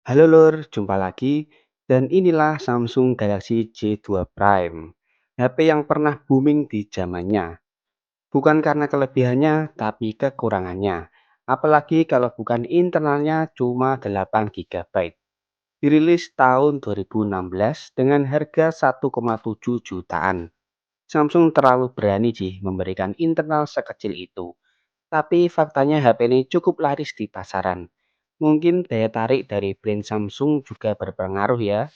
Halo Lur, jumpa lagi. Dan inilah Samsung Galaxy J2 Prime. HP yang pernah booming di zamannya. Bukan karena kelebihannya, tapi kekurangannya. Apalagi kalau bukan internalnya cuma 8 GB. Dirilis tahun 2016 dengan harga 1,7 jutaan. Samsung terlalu berani sih memberikan internal sekecil itu. Tapi faktanya HP ini cukup laris di pasaran. Mungkin daya tarik dari brand Samsung juga berpengaruh ya.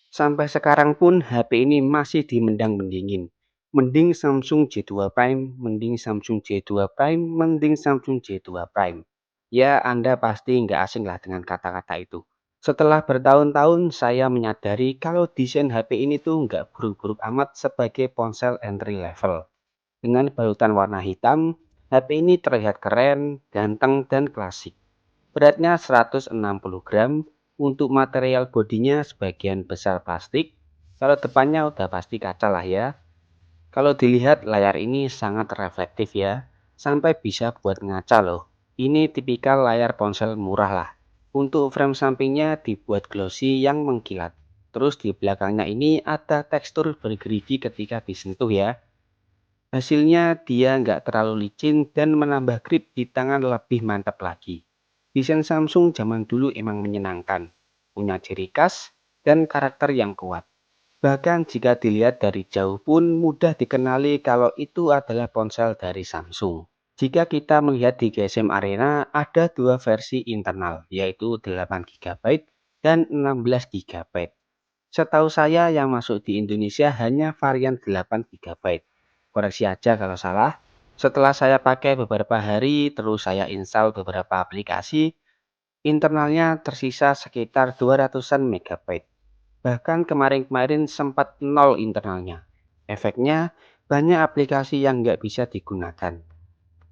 Sampai sekarang pun HP ini masih dimendang-mendingin. Mending Samsung J2 Prime, mending Samsung J2 Prime, mending Samsung J2 Prime. Ya, Anda pasti nggak asing lah dengan kata-kata itu. Setelah bertahun-tahun, saya menyadari kalau desain HP ini tuh nggak buruk-buruk amat sebagai ponsel entry level. Dengan balutan warna hitam, HP ini terlihat keren, ganteng, dan klasik. Beratnya 160 gram, untuk material bodinya sebagian besar plastik. Kalau depannya udah pasti kaca lah ya. Kalau dilihat layar ini sangat reflektif ya, sampai bisa buat ngaca loh. Ini tipikal layar ponsel murah lah. Untuk frame sampingnya dibuat glossy yang mengkilat. Terus di belakangnya ini ada tekstur bergerigi ketika disentuh ya. Hasilnya dia nggak terlalu licin dan menambah grip di tangan lebih mantap lagi. Desain Samsung zaman dulu emang menyenangkan, punya ciri khas dan karakter yang kuat. Bahkan jika dilihat dari jauh pun mudah dikenali kalau itu adalah ponsel dari Samsung. Jika kita melihat di GSM Arena ada dua versi internal, yaitu 8 GB dan 16 GB. Setahu saya yang masuk di Indonesia hanya varian 8 GB. Koreksi aja kalau salah. Setelah saya pakai beberapa hari, terus saya install beberapa aplikasi, internalnya tersisa sekitar 200-an megabyte. Bahkan kemarin-kemarin sempat nol internalnya. Efeknya, banyak aplikasi yang nggak bisa digunakan.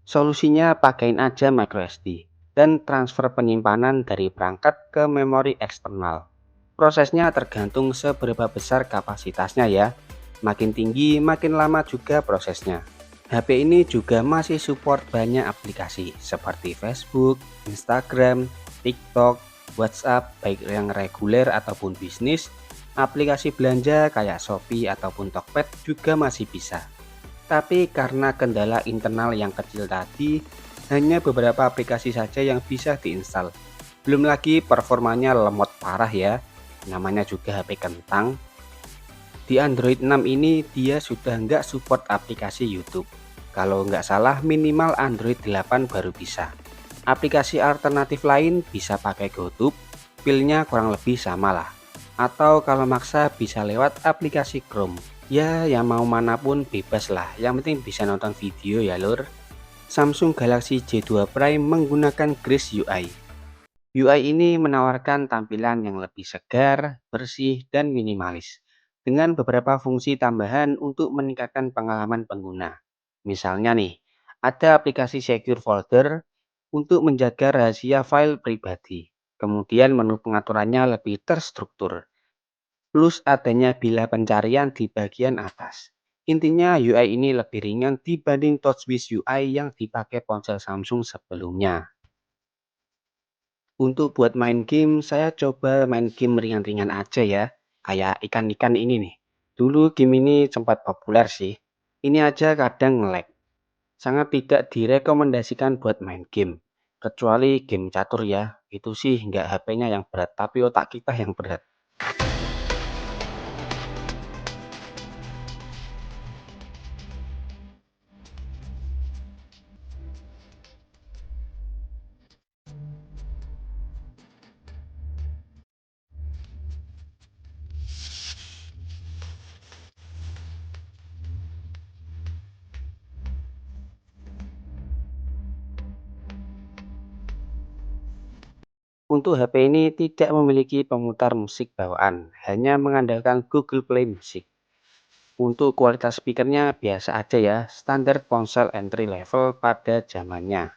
Solusinya pakaiin aja microSD dan transfer penyimpanan dari perangkat ke memori eksternal. Prosesnya tergantung seberapa besar kapasitasnya ya. Makin tinggi, makin lama juga prosesnya. HP ini juga masih support banyak aplikasi seperti Facebook, Instagram, TikTok, WhatsApp, baik yang reguler ataupun bisnis. Aplikasi belanja kayak Shopee ataupun Tokped juga masih bisa. Tapi karena kendala internal yang kecil tadi, hanya beberapa aplikasi saja yang bisa diinstal. Belum lagi performanya lemot parah ya, namanya juga HP kentang. Di Android 6 ini dia sudah nggak support aplikasi YouTube. Kalau nggak salah minimal Android 8 baru bisa. Aplikasi alternatif lain bisa pakai GoTube, feel-nya kurang lebih sama lah. Atau kalau maksa bisa lewat aplikasi Chrome. Ya, yang mau manapun bebas lah, yang penting bisa nonton video ya lur. Samsung Galaxy J2 Prime menggunakan Grace UI. UI ini menawarkan tampilan yang lebih segar, bersih, dan minimalis, dengan beberapa fungsi tambahan untuk meningkatkan pengalaman pengguna. Misalnya nih, ada aplikasi Secure Folder untuk menjaga rahasia file pribadi. Kemudian menu pengaturannya lebih terstruktur, plus adanya bila pencarian di bagian atas. Intinya UI ini lebih ringan dibanding TouchWiz UI yang dipakai ponsel Samsung sebelumnya. Untuk buat main game, saya coba main game ringan-ringan aja ya. Kayak ikan-ikan ini nih. Dulu game ini sempat populer sih. Ini aja kadang nge-lag. Sangat tidak direkomendasikan buat main game. Kecuali game catur ya. Itu sih nggak HP-nya yang berat, tapi otak kita yang berat. Untuk HP ini tidak memiliki pemutar musik bawaan, hanya mengandalkan Google Play Music. Untuk kualitas speakernya biasa aja ya, standar ponsel entry level pada zamannya.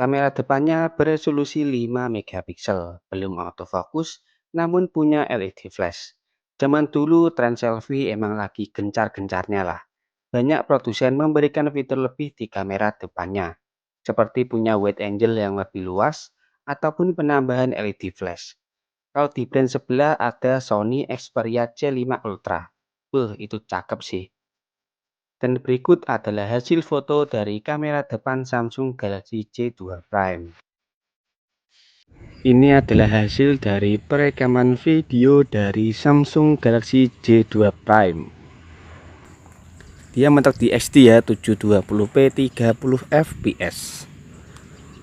Kamera depannya beresolusi 5 megapiksel, belum autofocus, namun punya LED flash. Zaman dulu tren selfie emang lagi gencar-gencarnya lah. Banyak produsen memberikan fitur lebih di kamera depannya, seperti punya wide angle yang lebih luas, ataupun penambahan LED flash. Kalau di brand sebelah ada Sony Xperia C5 Ultra. Itu cakep sih. Dan berikut adalah hasil foto dari kamera depan Samsung Galaxy J2 Prime. Ini adalah hasil dari perekaman video dari Samsung Galaxy J2 Prime. Dia mentok di HD ya, 720p 30 fps.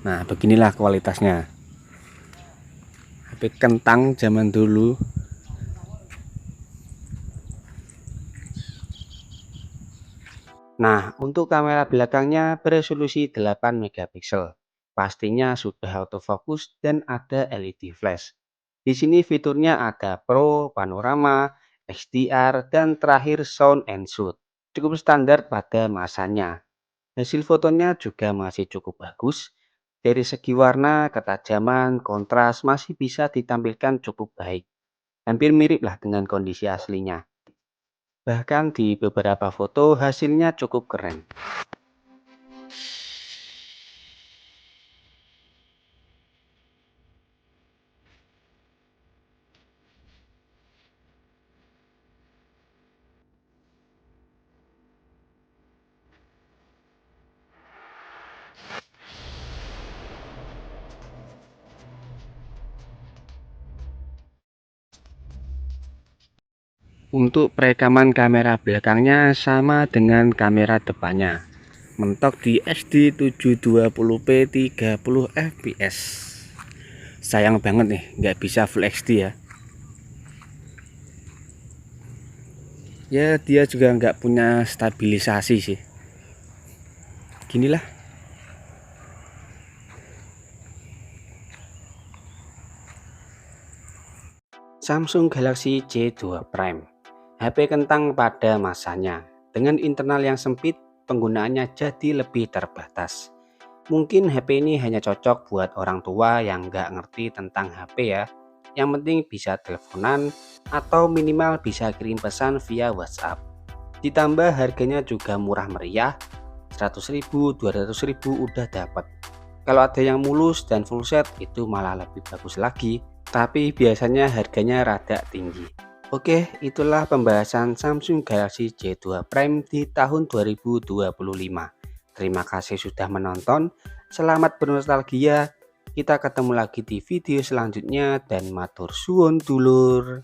Nah, beginilah kualitasnya. HP kentang zaman dulu. Nah, untuk kamera belakangnya beresolusi 8 megapiksel. Pastinya sudah autofocus dan ada LED flash. Di sini fiturnya ada Pro, Panorama, HDR, dan terakhir Sound and Shoot. Cukup standar pada masanya. Hasil fotonya juga masih cukup bagus. Dari segi warna, ketajaman, kontras masih bisa ditampilkan cukup baik. Hampir mirip lah dengan kondisi aslinya. Bahkan di beberapa foto hasilnya cukup keren. Untuk perekaman kamera belakangnya sama dengan kamera depannya. Mentok di HD 720p 30 fps. Sayang banget nih, nggak bisa Full HD ya. Ya dia juga nggak punya stabilisasi sih. Ginilah. Samsung Galaxy J2 Prime, HP kentang pada masanya. Dengan internal yang sempit, penggunaannya jadi lebih terbatas. Mungkin HP ini hanya cocok buat orang tua yang nggak ngerti tentang HP ya. Yang penting bisa teleponan atau minimal bisa kirim pesan via WhatsApp. Ditambah harganya juga murah meriah, 100.000, 200.000 udah dapat. Kalau ada yang mulus dan full set itu malah lebih bagus lagi, tapi biasanya harganya rada tinggi. Oke, itulah pembahasan Samsung Galaxy J2 Prime di tahun 2025. Terima kasih sudah menonton, selamat bernostalgia. Kita ketemu lagi di video selanjutnya dan matur suwun dulur.